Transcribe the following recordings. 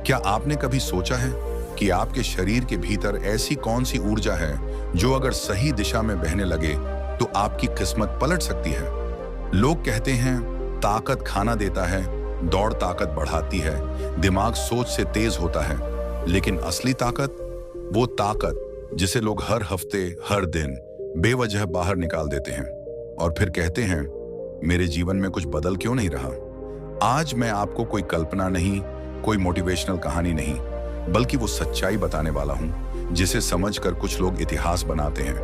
क्या आपने कभी सोचा है कि आपके शरीर के भीतर ऐसी कौन सी ऊर्जा है जो अगर सही दिशा में बहने लगे तो आपकी किस्मत पलट सकती है? लोग कहते हैं ताकत खाना देता है, दौड़ ताकत बढ़ाती है, दिमाग सोच से तेज होता है, लेकिन असली ताकत, वो ताकत जिसे लोग हर हफ्ते हर दिन बेवजह बाहर निकाल देते हैं और फिर कहते हैं मेरे जीवन में कुछ बदल क्यों नहीं रहा। आज मैं आपको कोई कल्पना नहीं, कोई मोटिवेशनल कहानी नहीं, बल्कि वो सच्चाई बताने वाला हूं जिसे समझकर कुछ लोग इतिहास बनाते हैं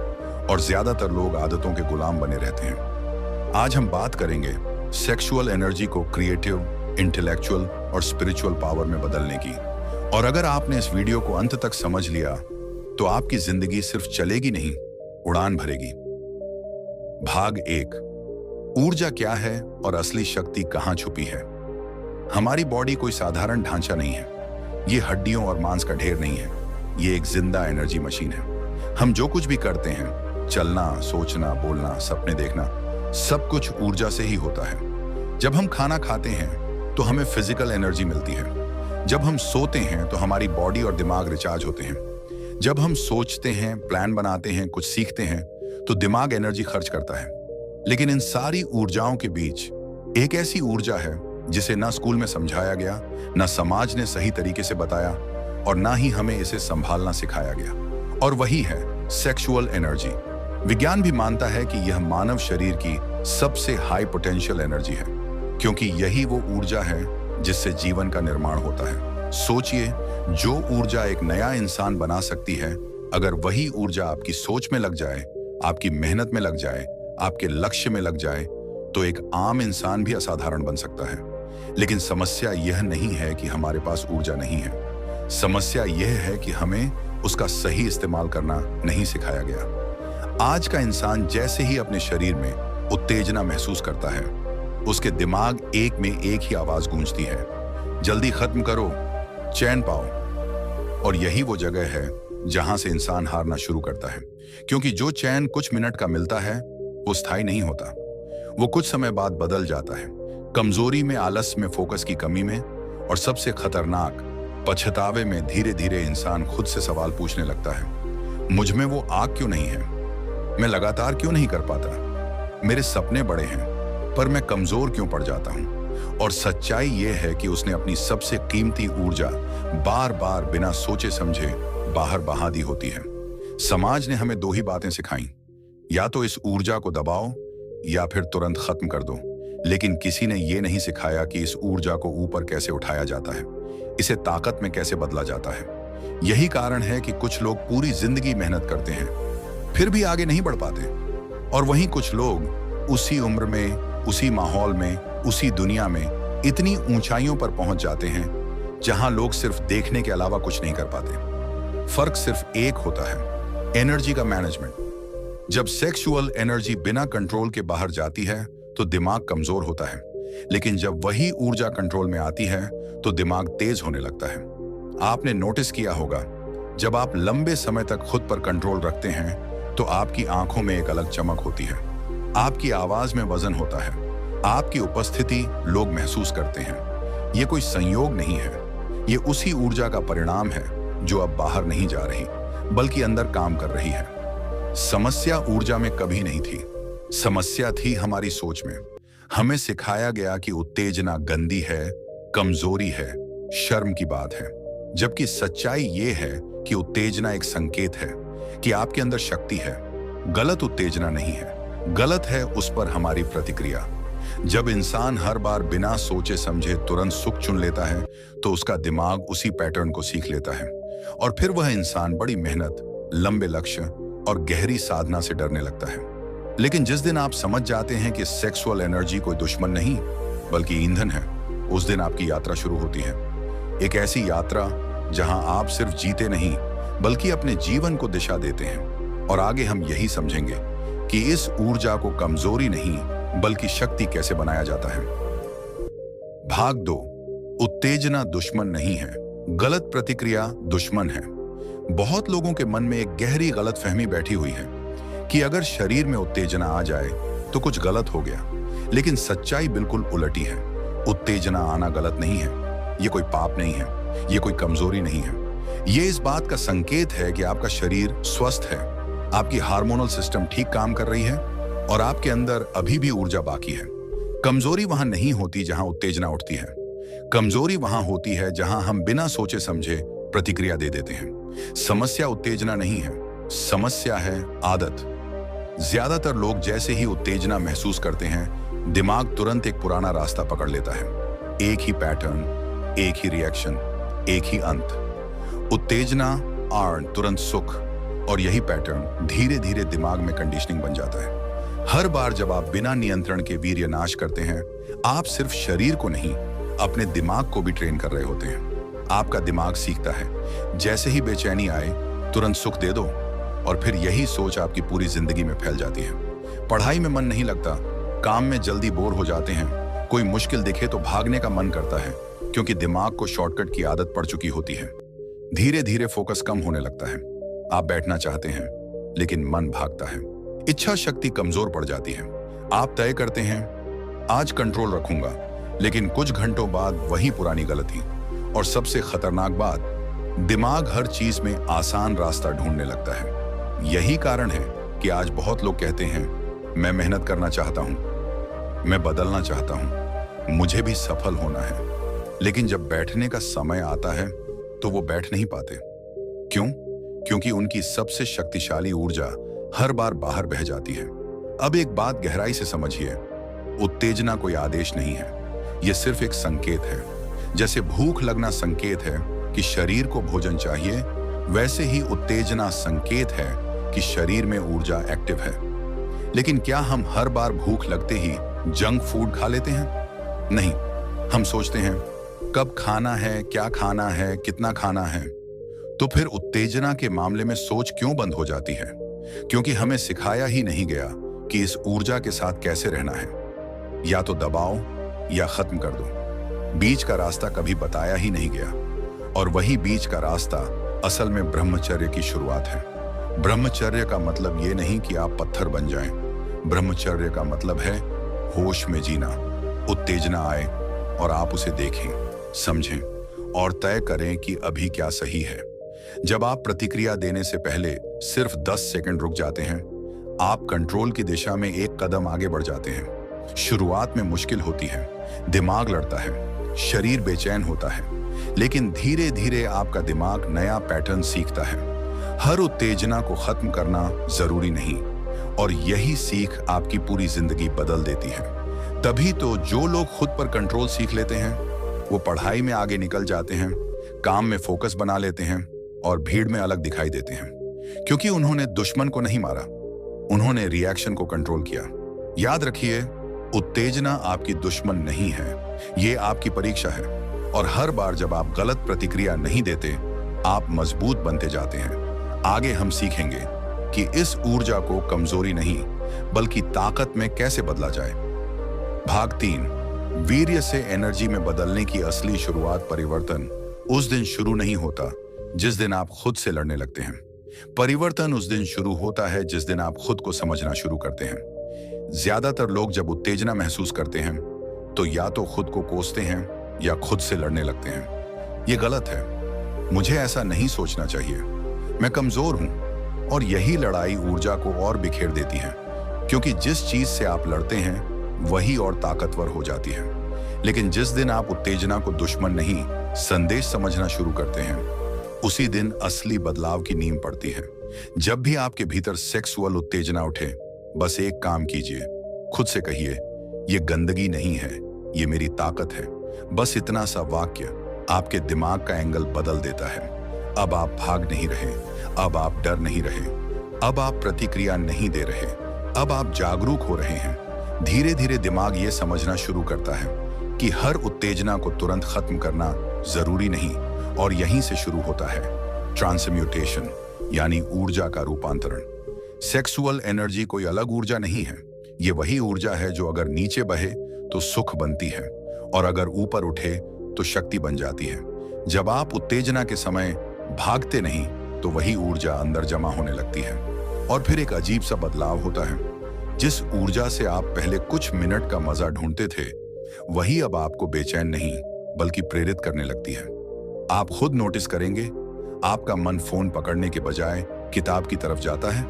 और ज्यादातर लोग आदतों के गुलाम बने रहते हैं। आज हम बात करेंगे सेक्सुअल एनर्जी को क्रिएटिव, इंटेलेक्चुअल और स्पिरिचुअल पावर में बदलने की। और अगर आपने इस वीडियो को अंत तक समझ लिया तो आपकी जिंदगी सिर्फ चलेगी नहीं, उड़ान भरेगी। भाग 1, ऊर्जा क्या है और असली शक्ति कहां छुपी है। हमारी बॉडी कोई साधारण ढांचा नहीं है, ये हड्डियों और मांस का ढेर नहीं है, ये एक जिंदा एनर्जी मशीन है। हम जो कुछ भी करते हैं, चलना, सोचना, बोलना, सपने देखना, सब कुछ ऊर्जा से ही होता है। जब हम खाना खाते हैं तो हमें फिजिकल एनर्जी मिलती है। जब हम सोते हैं तो हमारी बॉडी और दिमाग रिचार्ज होते हैं। जब हम सोचते हैं, प्लान बनाते हैं, कुछ सीखते हैं तो दिमाग एनर्जी खर्च करता है। लेकिन इन सारी ऊर्जाओं के बीच एक ऐसी ऊर्जा है जिसे ना स्कूल में समझाया गया, ना समाज ने सही तरीके से बताया और ना ही हमें इसे संभालना सिखाया गया, और वही है सेक्सुअल एनर्जी। विज्ञान भी मानता है कि यह मानव शरीर की सबसे हाई पोटेंशियल एनर्जी है, क्योंकि यही वो ऊर्जा है जिससे जीवन का निर्माण होता है। सोचिए, जो ऊर्जा एक नया इंसान बना सकती है, अगर वही ऊर्जा आपकी सोच में लग जाए, आपकी मेहनत में लग जाए, आपके लक्ष्य में लग जाए, तो एक आम इंसान भी असाधारण बन सकता है। लेकिन समस्या यह नहीं है कि हमारे पास ऊर्जा नहीं है, समस्या यह है कि हमें उसका सही इस्तेमाल करना नहीं सिखाया गया। आज का इंसान जैसे ही अपने शरीर में उत्तेजना महसूस करता है, उसके दिमाग में एक ही आवाज गूंजती है, जल्दी खत्म करो, चैन पाओ। और यही वो जगह है जहां से इंसान हारना शुरू करता है, क्योंकि जो चैन कुछ मिनट का मिलता है वो स्थायी नहीं होता, वो कुछ समय बाद बदल जाता है। कमजोरी में, आलस में, फोकस की कमी में, और सबसे खतरनाक पछतावे में धीरे धीरे इंसान खुद से सवाल पूछने लगता है, मुझ में वो आग क्यों नहीं है, मैं लगातार क्यों नहीं कर पाता, मेरे सपने बड़े हैं पर मैं कमजोर क्यों पड़ जाता हूं। और सच्चाई यह है कि उसने अपनी सबसे कीमती ऊर्जा बार बार बिना सोचे समझे बाहर बहा दी होती है। समाज ने हमें दो ही बातें सिखाई, या तो इस ऊर्जा को दबाओ या फिर तुरंत खत्म कर दो, लेकिन किसी ने यह नहीं सिखाया कि इस ऊर्जा को ऊपर कैसे उठाया जाता है, इसे ताकत में कैसे बदला जाता है। यही कारण है कि कुछ लोग पूरी जिंदगी मेहनत करते हैं फिर भी आगे नहीं बढ़ पाते, और वहीं कुछ लोग उसी उम्र में, उसी माहौल में, उसी दुनिया में इतनी ऊंचाइयों पर पहुंच जाते हैं जहां लोग सिर्फ देखने के अलावा कुछ नहीं कर पाते। फर्क सिर्फ एक होता है, एनर्जी का मैनेजमेंट। जब सेक्सुअल एनर्जी बिना कंट्रोल के बाहर जाती है तो दिमाग कमजोर होता है, लेकिन जब वही ऊर्जा कंट्रोल में आती है तो दिमाग तेज होने लगता है। आपने नोटिस किया होगा, जब आप लंबे समय तक खुद पर कंट्रोल रखते हैं तो आपकी आंखों में एक अलग चमक होती है, आपकी आवाज में वजन होता है, आपकी उपस्थिति लोग महसूस करते हैं। ये कोई संयोग नहीं है, ये उसी ऊर्जा का परिणाम है जो अब बाहर नहीं जा रही बल्कि अंदर काम कर रही है। समस्या ऊर्जा में कभी नहीं थी, समस्या थी हमारी सोच में। हमें सिखाया गया कि उत्तेजना गंदी है, कमजोरी है, शर्म की बात है, जबकि सच्चाई ये है कि उत्तेजना एक संकेत है कि आपके अंदर शक्ति है। गलत उत्तेजना नहीं है, गलत है उस पर हमारी प्रतिक्रिया। जब इंसान हर बार बिना सोचे समझे तुरंत सुख चुन लेता है तो उसका दिमाग उसी पैटर्न को सीख लेता है, और फिर वह इंसान बड़ी मेहनत, लंबे लक्ष्य और गहरी साधना से डरने लगता है। लेकिन जिस दिन आप समझ जाते हैं कि सेक्सुअल एनर्जी कोई दुश्मन नहीं बल्कि ईंधन है, उस दिन आपकी यात्रा शुरू होती है। एक ऐसी यात्रा जहां आप सिर्फ जीते नहीं बल्कि अपने जीवन को दिशा देते हैं। और आगे हम यही समझेंगे कि इस ऊर्जा को कमजोरी नहीं बल्कि शक्ति कैसे बनाया जाता है। भाग 2, उत्तेजना दुश्मन नहीं है, गलत प्रतिक्रिया दुश्मन है। बहुत लोगों के मन में एक गहरी गलतफहमी बैठी हुई है कि अगर शरीर में उत्तेजना आ जाए तो कुछ गलत हो गया, लेकिन सच्चाई बिल्कुल उलटी है। उत्तेजना आना गलत नहीं है, ये कोई पाप नहीं है, ये कोई कमजोरी नहीं है। ये इस बात का संकेत है कि आपका शरीर स्वस्थ है, आपकी हार्मोनल सिस्टम ठीक काम कर रही है और आपके अंदर अभी भी ऊर्जा बाकी है। कमजोरी वहां नहीं होती जहां उत्तेजना उठती है। कमजोरी वहां होती है जहां हम बिना सोचे समझे प्रतिक्रिया दे देते हैं। समस्या उत्तेजना नहीं है, समस्या है आदत। ज्यादातर लोग जैसे ही उत्तेजना महसूस करते हैं, दिमाग तुरंत एक पुराना रास्ता पकड़ लेता है। एक ही पैटर्न, एक ही रिएक्शन, एक ही अंत। उत्तेजना आर्न तुरंत सुख, और यही पैटर्न धीरे धीरे दिमाग में कंडीशनिंग बन जाता है। हर बार जब आप बिना नियंत्रण के वीर्य नाश करते हैं, आप सिर्फ शरीर को नहीं, अपने दिमाग को भी ट्रेन कर रहे होते हैं। आपका दिमाग सीखता है, जैसे ही बेचैनी आए तुरंत सुख दे दो, और फिर यही सोच आपकी पूरी जिंदगी में फैल जाती है। पढ़ाई में मन नहीं लगता, काम में जल्दी बोर हो जाते हैं, कोई मुश्किल दिखे तो भागने का मन करता है, क्योंकि दिमाग को शॉर्टकट की आदत पड़ चुकी होती है। धीरे धीरे फोकस कम होने लगता है। आप बैठना चाहते हैं, लेकिन मन भागता है। इच्छा शक्ति कमजोर पड़ जाती है। आप तय करते हैं, आज कंट्रोल रखूंगा, लेकिन कुछ घंटों बाद वही पुरानी गलती। और सबसे खतरनाक बात, दिमाग हर चीज में आसान रास्ता ढूंढने लगता है। यही कारण है कि आज बहुत लोग कहते हैं, मैं मेहनत करना चाहता हूं, मैं बदलना चाहता हूं, मुझे भी सफल होना है, लेकिन जब बैठने का समय आता है तो वो बैठ नहीं पाते। क्यों? क्योंकि उनकी सबसे शक्तिशाली ऊर्जा हर बार बाहर बह जाती है। अब एक बात गहराई से समझिए, उत्तेजना कोई आदेश नहीं है, यह सिर्फ एक संकेत है। जैसे भूख लगना संकेत है कि शरीर को भोजन चाहिए, वैसे ही उत्तेजना संकेत है कि शरीर में ऊर्जा एक्टिव है। लेकिन क्या हम हर बार भूख लगते ही जंक फूड खा लेते हैं? नहीं, हम सोचते हैं कब खाना है, क्या खाना है, कितना खाना है। तो फिर उत्तेजना के मामले में सोच क्यों बंद हो जाती है? क्योंकि हमें सिखाया ही नहीं गया कि इस ऊर्जा के साथ कैसे रहना है। या तो दबाओ या खत्म कर दो। बीच का रास्ता कभी बताया ही नहीं गया। और वही बीच का रास्ता असल में ब्रह्मचर्य की शुरुआत है। ब्रह्मचर्य का मतलब ये नहीं कि आप पत्थर बन जाएं। ब्रह्मचर्य का मतलब है होश में जीना। उत्तेजना आए और आप उसे देखें, समझें और तय करें कि अभी क्या सही है। जब आप प्रतिक्रिया देने से पहले सिर्फ 10 सेकंड रुक जाते हैं, आप कंट्रोल की दिशा में एक कदम आगे बढ़ जाते हैं। शुरुआत में मुश्किल होती है, दिमाग लड़ता है, शरीर बेचैन होता है, लेकिन धीरे धीरे आपका दिमाग नया पैटर्न सीखता है। हर उत्तेजना को खत्म करना जरूरी नहीं, और यही सीख आपकी पूरी जिंदगी बदल देती है। तभी तो जो लोग खुद पर कंट्रोल सीख लेते हैं, वो पढ़ाई में आगे निकल जाते हैं, काम में फोकस बना लेते हैं और भीड़ में अलग दिखाई देते हैं। क्योंकि उन्होंने दुश्मन को नहीं मारा, उन्होंने रिएक्शन को कंट्रोल किया। याद रखिए, उत्तेजना आपकी दुश्मन नहीं है, ये आपकी परीक्षा है। और हर बार जब आप गलत प्रतिक्रिया नहीं देते, आप मजबूत बनते जाते हैं। आगे हम सीखेंगे कि इस ऊर्जा को कमजोरी नहीं बल्कि ताकत में कैसे बदला जाए। भाग 3, वीर्य से एनर्जी में बदलने की असली शुरुआत। परिवर्तन उस दिन शुरू नहीं होता जिस दिन आप खुद से लड़ने लगते हैं। परिवर्तन उस दिन शुरू होता है जिस दिन आप खुद को समझना शुरू करते हैं। ज्यादातर लोग जब उत्तेजना महसूस करते हैं तो या तो खुद को कोसते हैं या खुद से लड़ने लगते हैं। ये गलत है। मुझे ऐसा नहीं सोचना चाहिए, मैं कमजोर हूं। और यही लड़ाई ऊर्जा को और बिखेर देती है, क्योंकि जिस चीज से आप लड़ते हैं वही और ताकतवर हो जाती है। लेकिन जिस दिन आप उत्तेजना को दुश्मन नहीं, संदेश समझना शुरू करते हैं, उसी दिन असली बदलाव की नींव पड़ती है। जब भी आपके भीतर सेक्सुअल उत्तेजना उठे, बस एक काम कीजिए, खुद से कहिए, ये गंदगी नहीं है, ये मेरी ताकत है। बस इतना सा वाक्य आपके दिमाग का एंगल बदल देता है। अब आप भाग नहीं रहे, अब आप डर नहीं रहे, अब आप प्रतिक्रिया नहीं दे रहे, अब आप जागरूक हो रहे हैं। धीरे धीरे दिमाग ये समझना शुरू करता है कि हर उत्तेजना को तुरंत खत्म करना जरूरी नहीं, और यहीं से शुरू होता है ट्रांसम्यूटेशन, यानी ऊर्जा का रूपांतरण। सेक्सुअल एनर्जी कोई अलग ऊर्जा नहीं है, ये वही ऊर्जा है जो अगर नीचे बहे तो सुख बनती है, और अगर ऊपर उठे तो शक्ति बन जाती है। जब आप उत्तेजना के समय भागते नहीं, तो वही ऊर्जा अंदर जमा होने लगती है, और फिर एक अजीब सा बदलाव होता है। जिस ऊर्जा से आप पहले कुछ मिनट का मजा ढूंढते थे, वही अब आपको बेचैन नहीं बल्कि प्रेरित करने लगती है। आप खुद नोटिस करेंगे, आपका मन फोन पकड़ने के बजाय किताब की तरफ जाता है।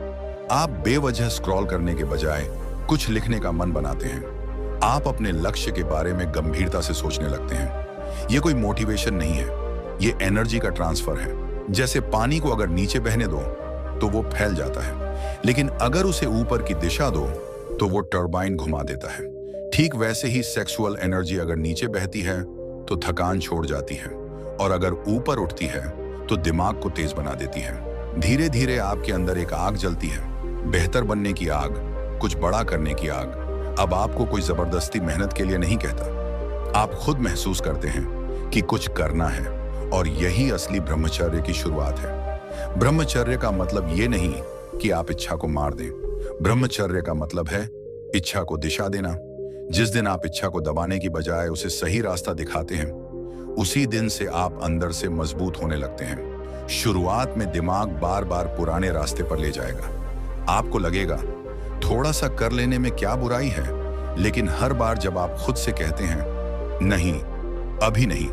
आप बेवजह स्क्रॉल करने के बजाय कुछ लिखने का मन बनाते हैं। आप अपने लक्ष्य के बारे में गंभीरता से सोचने लगते हैं। ये कोई मोटिवेशन नहीं है, ये एनर्जी का ट्रांसफर है। जैसे पानी को अगर नीचे बहने दो तो वो फैल जाता है, लेकिन अगर उसे ऊपर की दिशा दो तो वो टरबाइन घुमा देता है। ठीक वैसे ही सेक्सुअल एनर्जी अगर नीचे बहती है तो थकान छोड़ जाती है, और अगर ऊपर उठती है तो दिमाग को तेज बना देती है। धीरे धीरे आपके अंदर एक आग जलती है, बेहतर बनने की आग, कुछ बड़ा करने की आग। अब आपको कोई जबरदस्ती मेहनत के लिए नहीं कहता। आप खुद महसूस करते हैं कि कुछ करना है, और यही असली ब्रह्मचर्य की शुरुआत है। ब्रह्मचर्य का मतलब ये नहीं कि आप इच्छा को मार दें। ब्रह्मचर्य का मतलब है इच्छा को दिशा देना। जिस दिन आप इच्छा को दबाने की बजाय उसे सही रास्ता दिखाते हैं, उसी दिन से आप अंदर से मजबूत होने लगते हैं। शुरुआत में दिमाग बार बार पुराने रास्ते पर ले जाएगा। आपको लगेगा थोड़ा सा कर लेने में क्या बुराई है, लेकिन हर बार जब आप खुद से कहते हैं नहीं, अभी नहीं,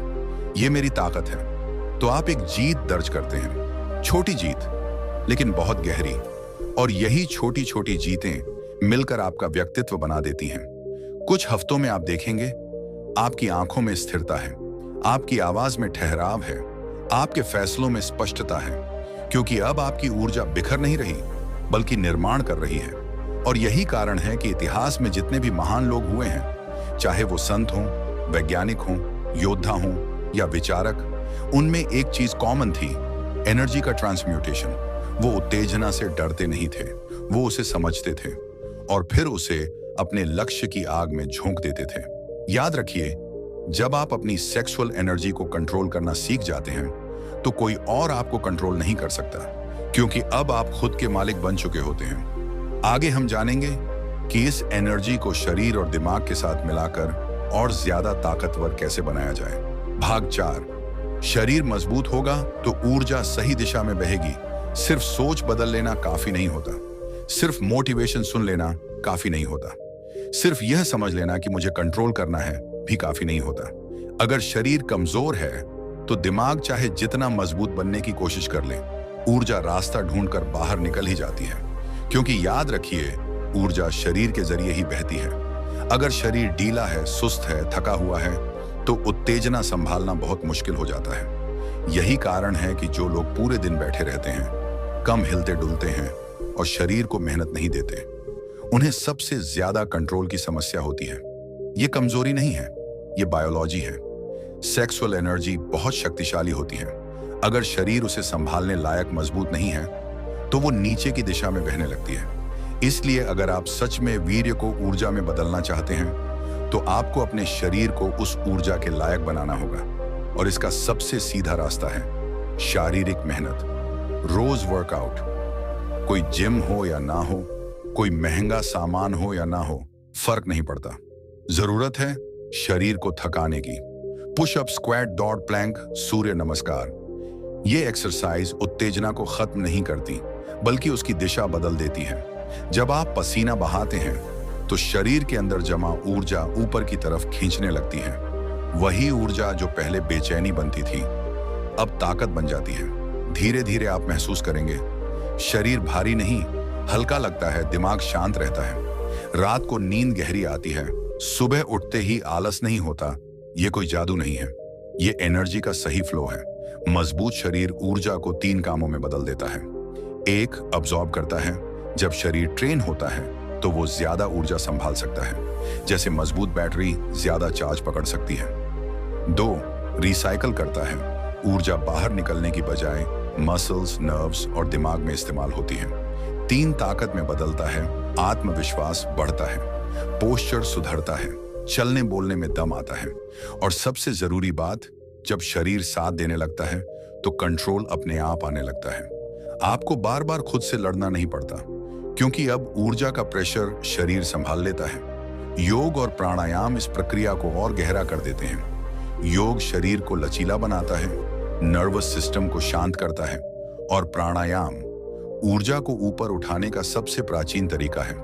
ये मेरी ताकत है, तो आप एक जीत दर्ज करते हैं। छोटी जीत, लेकिन बहुत गहरी। और यही छोटी छोटी जीतें मिलकर आपका व्यक्तित्व बना देती हैं। कुछ हफ्तों में आप देखेंगे आपकी आंखों में स्थिरता है, आपकी आवाज में ठहराव है, आपके फैसलों में स्पष्टता है, क्योंकि अब आपकी ऊर्जा बिखर नहीं रही बल्कि निर्माण कर रही है। और यही कारण है कि इतिहास में जितने भी महान लोग हुए हैं, चाहे वो संत हों, वैज्ञानिक हों, योद्धा हों या विचारक, उनमें एक चीज कॉमन थी, एनर्जी का ट्रांसम्यूटेशन। वो उत्तेजना से डरते नहीं थे, वो उसे समझते थे और फिर उसे अपने लक्ष्य की आग में झोंक देते थे। याद रखिए, जब आप अपनी सेक्सुअल एनर्जी को कंट्रोल करना सीख जाते हैं तो कोई और आपको कंट्रोल नहीं कर सकता, क्योंकि अब आप खुद के मालिक बन चुके होते हैं। आगे हम जानेंगे कि इस एनर्जी को शरीर और दिमाग के साथ मिलाकर और ज्यादा ताकतवर कैसे बनाया जाए। भाग 4। शरीर मजबूत होगा तो ऊर्जा सही दिशा में बहेगी। सिर्फ सोच बदल लेना काफी नहीं होता, सिर्फ मोटिवेशन सुन लेना काफी नहीं होता, सिर्फ यह समझ लेना कि मुझे कंट्रोल करना है भी काफी नहीं होता। अगर शरीर कमजोर है तो दिमाग चाहे जितना मजबूत बनने की कोशिश कर ले, ऊर्जा रास्ता ढूंढकर बाहर निकल ही जाती है। क्योंकि याद रखिए, ऊर्जा शरीर के जरिए ही बहती है। अगर शरीर ढीला है, सुस्त है, थका हुआ है, तो उत्तेजना संभालना बहुत मुश्किल हो जाता है। यही कारण है कि जो लोग पूरे दिन बैठे रहते हैं, कम हिलते डुलते हैं और शरीर को मेहनत नहीं देते, उन्हें सबसे ज्यादा कंट्रोल की समस्या होती है। ये कमजोरी नहीं है, ये बायोलॉजी है। सेक्सुअल एनर्जी बहुत शक्तिशाली होती है। अगर शरीर उसे संभालने लायक मजबूत नहीं है तो वो नीचे की दिशा में बहने लगती है। इसलिए अगर आप सच में वीर्य को ऊर्जा में बदलना चाहते हैं तो आपको अपने शरीर को उस ऊर्जा के लायक बनाना होगा। और इसका सबसे सीधा रास्ता है शारीरिक मेहनत। रोज वर्कआउट, कोई जिम हो या ना हो, कोई महंगा सामान हो या ना हो, फर्क नहीं पड़ता। जरूरत है शरीर को थकाने की। पुशअप, स्क्वाट, दौड़, प्लैंक, सूर्य नमस्कार। ये एक्सरसाइज उत्तेजना को खत्म नहीं करती बल्कि उसकी दिशा बदल देती है। जब आप पसीना बहाते हैं तो शरीर के अंदर जमा ऊर्जा ऊपर की तरफ खींचने लगती है। वही ऊर्जा जो पहले बेचैनी बनती थी अब ताकत बन जाती है। धीरे धीरे आप महसूस करेंगे शरीर भारी नहीं, हल्का लगता है, दिमाग शांत रहता है, रात को नींद गहरी आती है, सुबह उठते ही आलस नहीं होता। ये कोई जादू नहीं है, ये एनर्जी का सही फ्लो है। मजबूत शरीर ऊर्जा को 3 कामों में बदल देता है। 1, अब्सॉर्ब करता है। जब शरीर ट्रेन होता है तो वो ज्यादा ऊर्जा संभाल सकता है, जैसे मजबूत बैटरी ज्यादा चार्ज पकड़ सकती है। 2, रिसाइकल करता है। ऊर्जा बाहर निकलने की बजाय मसल्स, नर्व्स और दिमाग में इस्तेमाल होती है। 3, ताकत में बदलता है। आत्मविश्वास बढ़ता है, पोस्चर सुधरता है, चलने बोलने में दम आता है, और सबसे जरूरी बात, जब शरीर साथ देने लगता है तो कंट्रोल अपने आप आने लगता है। आपको बार बार खुद से लड़ना नहीं पड़ता, क्योंकि अब ऊर्जा का प्रेशर शरीर संभाल लेता है। योग और प्राणायाम इस प्रक्रिया को और गहरा कर देते हैं। योग शरीर को लचीला बनाता है, नर्वस सिस्टम को शांत करता है, और प्राणायाम ऊर्जा को ऊपर उठाने का सबसे प्राचीन तरीका है।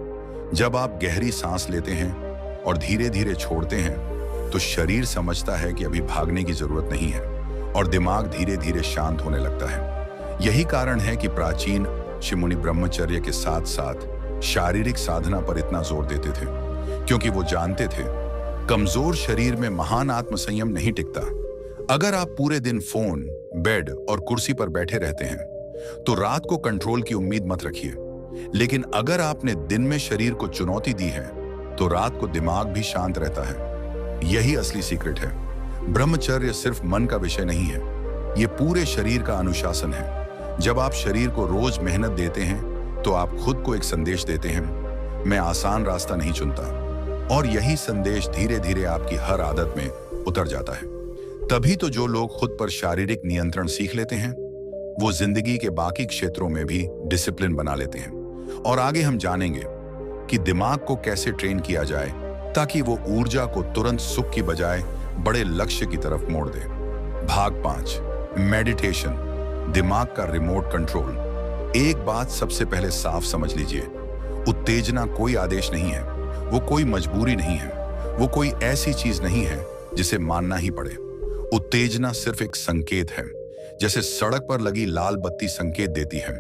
जब आप गहरी सांस लेते हैं और धीरे धीरे छोड़ते हैं तो शरीर समझता है कि अभी भागने की जरूरत नहीं है और दिमाग धीरे धीरे शांत होने लगता है। यही कारण है कि प्राचीन ऋषि ब्रह्मचर्य के साथ साथ शारीरिक साधना पर इतना जोर देते थे, क्योंकि वो जानते थे कमजोर शरीर में महान आत्मसंयम नहीं टिकता। अगर आप पूरे दिन फोन, बेड और कुर्सी पर बैठे रहते हैं तो रात को कंट्रोल की उम्मीद मत रखिए, लेकिन अगर आपने दिन में शरीर को चुनौती दी है तो रात को दिमाग भी शांत रहता है। यही असली सीक्रेट है। ब्रह्मचर्य सिर्फ मन का विषय नहीं है, ये पूरे शरीर का अनुशासन है। जब आप शरीर को रोज मेहनत देते हैं तो आप खुद को एक संदेश देते हैं, मैं आसान रास्ता नहीं चुनता, और यही संदेश धीरे धीरे आपकी हर आदत में उतर जाता है। तभी तो जो लोग खुद पर शारीरिक नियंत्रण सीख लेते हैं वो जिंदगी के बाकी क्षेत्रों में भी डिसिप्लिन बना लेते हैं। और आगे हम जानेंगे कि दिमाग को कैसे ट्रेन किया जाए ताकि वो ऊर्जा को तुरंत सुख की बजाय बड़े लक्ष्य की तरफ मोड़ दे। भाग 5, मेडिटेशन, दिमाग का रिमोट कंट्रोल। एक बात सबसे पहले साफ समझ लीजिए, उत्तेजना कोई आदेश नहीं है, वो कोई मजबूरी नहीं है, वो कोई ऐसी चीज नहीं है जिसे मानना ही पड़े। उत्तेजना सिर्फ एक संकेत है, जैसे सड़क पर लगी लाल बत्ती संकेत देती है,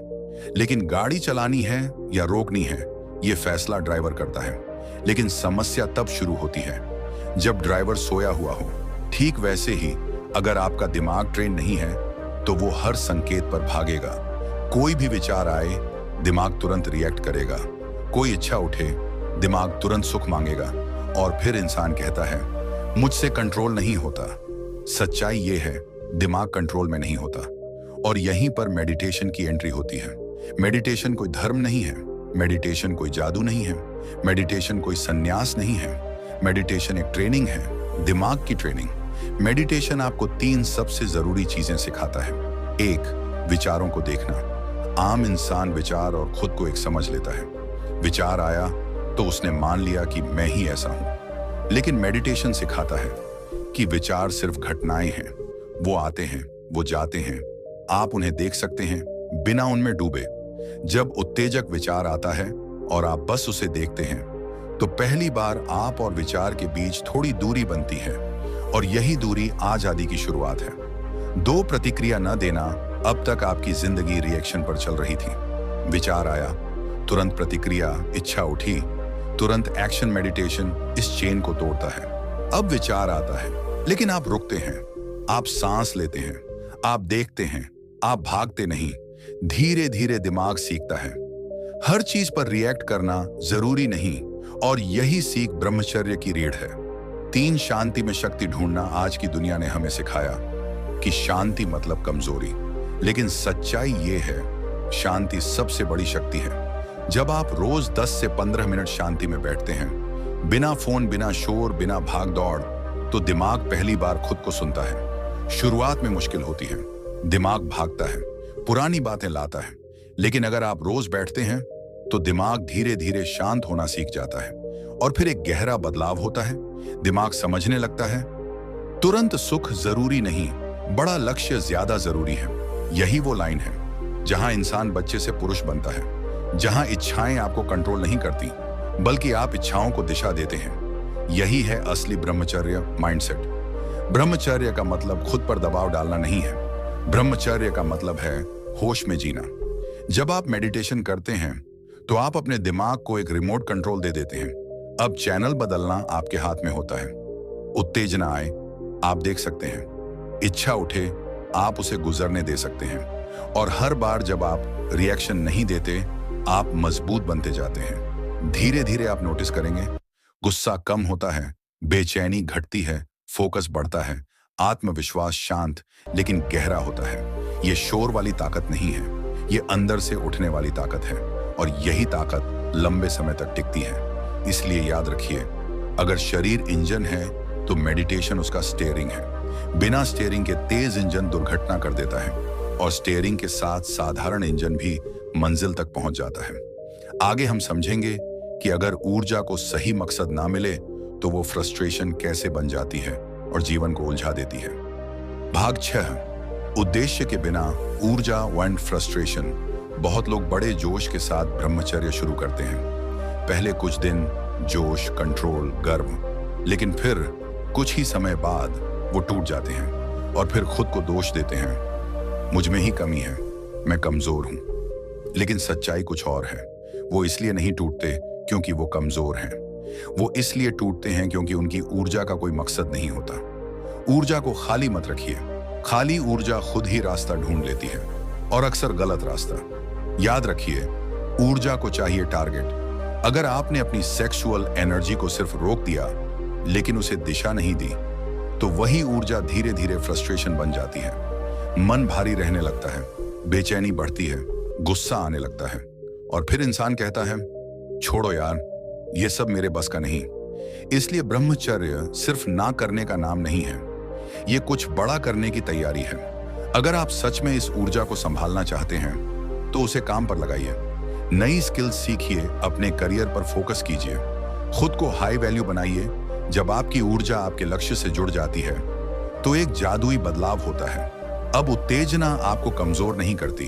लेकिन गाड़ी चलानी है या रोकनी है ये फैसला ड्राइवर करता है। लेकिन समस्या तब शुरू होती है जब ड्राइवर सोया हुआ हो। ठीक वैसे ही अगर आपका दिमाग ट्रेन नहीं है तो वो हर संकेत पर भागेगा। कोई भी विचार आए, दिमाग तुरंत रिएक्ट करेगा। कोई इच्छा उठे, दिमाग तुरंत सुख मांगेगा, और फिर इंसान कहता है मुझसे कंट्रोल नहीं होता। सच्चाई ये है, दिमाग कंट्रोल में नहीं होता। और यहीं पर मेडिटेशन की एंट्री होती है। मेडिटेशन कोई धर्म नहीं है, मेडिटेशन कोई जादू नहीं है, मेडिटेशन कोई संन्यास नहीं है। मेडिटेशन एक ट्रेनिंग है, दिमाग की ट्रेनिंग। मेडिटेशन आपको 3 सबसे जरूरी चीजें सिखाता है। 1, विचारों को देखना। आम इंसान विचार और खुद को एक समझ लेता है। विचार आया तो उसने मान लिया कि मैं ही ऐसा हूं। लेकिन मेडिटेशन सिखाता है कि विचार सिर्फ घटनाएं हैं, वो आते हैं, वो जाते हैं, आप उन्हें देख सकते हैं बिना उनमें डूबे। जब उत्तेजक विचार आता है और आप बस उसे देखते हैं तो पहली बार आप और विचार के बीच थोड़ी दूरी बनती है, और यही दूरी आजादी की शुरुआत है। 2 प्रतिक्रिया न देना, अब तक आपकी जिंदगी रिएक्शन पर चल रही थी। विचार आया, तुरंत प्रतिक्रिया, इच्छा उठी, तुरंत एक्शन। मेडिटेशन इस चेन को तोड़ता है। अब विचार आता है लेकिन आप रुकते हैं, आप सांस लेते हैं, आप देखते हैं, आप भागते नहीं। धीरे धीरे दिमाग सीखता है हर चीज पर रिएक्ट करना जरूरी नहीं, और यही सीख ब्रह्मचर्य की रीढ़ है। 3 शांति में शक्ति ढूंढना। आज की दुनिया ने हमें सिखाया कि शांति मतलब कमजोरी, लेकिन सच्चाई ये है शांति सबसे बड़ी शक्ति है। जब आप रोज 10 से 15 मिनट शांति में बैठते हैं, बिना फोन, बिना शोर, बिना भाग दौड़, तो दिमाग पहली बार खुद को सुनता है। शुरुआत में मुश्किल होती है, दिमाग भागता है, पुरानी बातें लाता है, लेकिन अगर आप रोज बैठते हैं तो दिमाग धीरे धीरे शांत होना सीख जाता है। और फिर एक गहरा बदलाव होता है। दिमाग समझने लगता है तुरंत सुख जरूरी नहीं, बड़ा लक्ष्य ज्यादा जरूरी है। यही वो लाइन है जहां इंसान बच्चे से पुरुष बनता है, जहां इच्छाएं आपको कंट्रोल नहीं करती बल्कि आप इच्छाओं को दिशा देते हैं। यही है असली ब्रह्मचर्य माइंडसेट। ब्रह्मचर्य का मतलब खुद पर दबाव डालना नहीं है, ब्रह्मचर्य का मतलब है होश में जीना। जब आप मेडिटेशन करते हैं तो आप अपने दिमाग को एक रिमोट कंट्रोल दे देते हैं। अब चैनल बदलना आपके हाथ में होता है। उत्तेजना आए, आप देख सकते हैं, इच्छा उठे, आप उसे गुजरने दे सकते हैं, और हर बार जब आप रिएक्शन नहीं देते, आप मजबूत बनते जाते हैं। धीरे धीरे आप नोटिस करेंगे गुस्सा कम होता है, बेचैनी घटती है, फोकस बढ़ता है, आत्मविश्वास शांत लेकिन गहरा होता है। ये शोर वाली ताकत नहीं है, ये अंदर से उठने वाली ताकत है, और यही ताकत लंबे समय तक टिकती है। इसलिए याद रखिए, अगर शरीर इंजन है तो मेडिटेशन उसका स्टीयरिंग है। बिना स्टीयरिंग के तेज इंजन दुर्घटना कर देता है, और स्टीयरिंग के साथ साधारण इंजन भी मंजिल तक पहुंच जाता है। आगे हम समझेंगे कि अगर ऊर्जा को सही मकसद ना मिले तो वो फ्रस्ट्रेशन कैसे बन जाती है और जीवन को उलझा देती है। भाग 6, उद्देश्य के बिना ऊर्जा एंड फ्रस्ट्रेशन। बहुत लोग बड़े जोश के साथ ब्रह्मचर्य शुरू करते हैं। पहले कुछ दिन जोश, कंट्रोल, गर्व, लेकिन फिर कुछ ही समय बाद वो टूट जाते हैं और फिर खुद को दोष देते हैं, मुझ में ही कमी है, मैं कमजोर हूं। लेकिन सच्चाई कुछ और है। वो इसलिए नहीं टूटते क्योंकि वो कमजोर हैं। वो इसलिए टूटते हैं क्योंकि उनकी ऊर्जा का कोई मकसद नहीं होता। ऊर्जा को खाली मत रखिए। खाली ऊर्जा खुद ही रास्ता ढूंढ लेती है, और अक्सर गलत रास्ता। याद रखिए, ऊर्जा को चाहिए टारगेट। अगर आपने अपनी सेक्सुअल एनर्जी को सिर्फ रोक दिया लेकिन उसे दिशा नहीं दी, तो वही ऊर्जा धीरे धीरे फ्रस्ट्रेशन बन जाती है। मन भारी रहने लगता है, बेचैनी बढ़ती है, गुस्सा आने लगता है, और फिर इंसान कहता है, छोड़ो यार, ये सब मेरे बस का नहीं। इसलिए ब्रह्मचर्य सिर्फ ना करने का नाम नहीं है, ये कुछ बड़ा करने की तैयारी है। अगर आप सच में इस ऊर्जा को संभालना चाहते हैं तो उसे काम पर लगाइए। नई स्किल्स सीखिए, अपने करियर पर फोकस कीजिए, खुद को हाई वैल्यू बनाइए। जब आपकी ऊर्जा आपके लक्ष्य से जुड़ जाती है तो एक जादुई बदलाव होता है। अब उत्तेजना आपको कमजोर नहीं करती,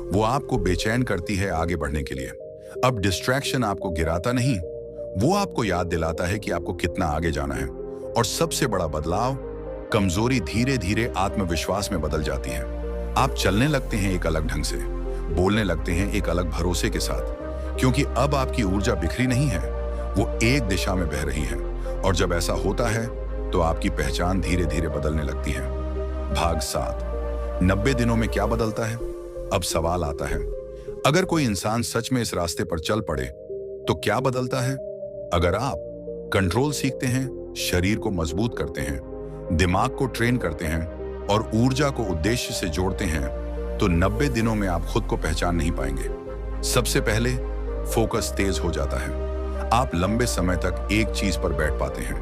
वो आपको बेचैन करती है आगे बढ़ने के लिए। अब डिस्ट्रैक्शन आपको गिराता नहीं, वो आपको याद दिलाता है कि आपको कितना आगे जाना है। और सबसे बड़ा बदलाव, कमजोरी धीरे धीरे आत्मविश्वास में बदल जाती है। आप चलने लगते हैं एक अलग ढंग से, बोलने लगते हैं एक अलग भरोसे के साथ, क्योंकि अब आपकी ऊर्जा बिखरी नहीं है, वो एक दिशा में बह रही है। और जब ऐसा होता है तो आपकी पहचान धीरे धीरे बदलने लगती है। भाग 7, 90 दिनों में क्या बदलता है? अब सवाल आता है, अगर कोई इंसान सच में इस रास्ते पर चल पड़े तो क्या बदलता है? अगर आप कंट्रोल सीखते हैं, शरीर को मजबूत करते हैं, दिमाग को ट्रेन करते हैं और ऊर्जा को उद्देश्य से जोड़ते हैं, तो 90 दिनों में आप खुद को पहचान नहीं पाएंगे। सबसे पहले फोकस तेज हो जाता है। आप लंबे समय तक एक चीज पर बैठ पाते हैं।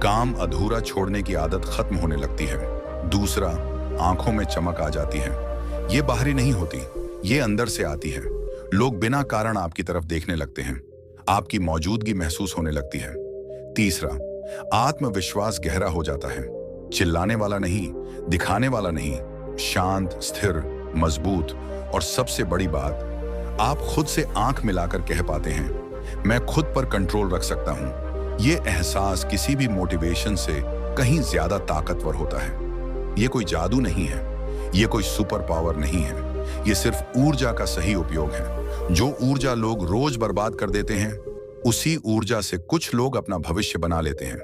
काम अधूरा छोड़ने की आदत खत्म होने लगती है। दूसरा, आंखों में चमक आ जाती है। ये बाहरी नहीं होती, ये अंदर से आती है। लोग बिना कारण आपकी तरफ देखने लगते हैं, आपकी मौजूदगी महसूस होने लगती है। तीसरा, आत्मविश्वास गहरा हो जाता है। चिल्लाने वाला नहीं, दिखाने वाला नहीं, शांत, स्थिर, मजबूत। और सबसे बड़ी बात, आप खुद से आंख मिलाकर कह पाते हैं, मैं खुद पर कंट्रोल रख सकता हूं। ये एहसास किसी भी मोटिवेशन से कहीं ज्यादा ताकतवर होता है। ये कोई जादू नहीं है, ये कोई सुपर पावर नहीं है, ये सिर्फ ऊर्जा का सही उपयोग है। जो ऊर्जा लोग रोज बर्बाद कर देते हैं, उसी ऊर्जा से कुछ लोग अपना भविष्य बना लेते हैं।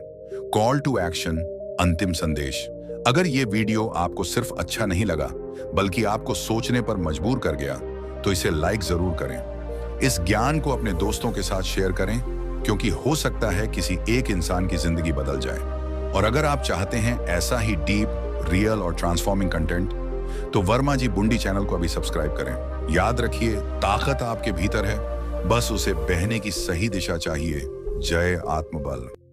कॉल टू एक्शन, अंतिम संदेश। अगर ये वीडियो आपको सिर्फ अच्छा नहीं लगा बल्कि आपको सोचने पर मजबूर कर गया, तो इसे लाइक जरूर करें। इस ज्ञान को अपने दोस्तों के साथ शेयर करें, क्योंकि हो सकता है किसी एक इंसान की जिंदगी बदल जाए। और अगर आप चाहते हैं ऐसा ही डीप, रियल और ट्रांसफॉर्मिंग कंटेंट, तो वर्मा जी बुंडी चैनल को अभी सब्सक्राइब करें। याद रखिए, ताकत आपके भीतर है, बस उसे बहने की सही दिशा चाहिए। जय आत्मबल।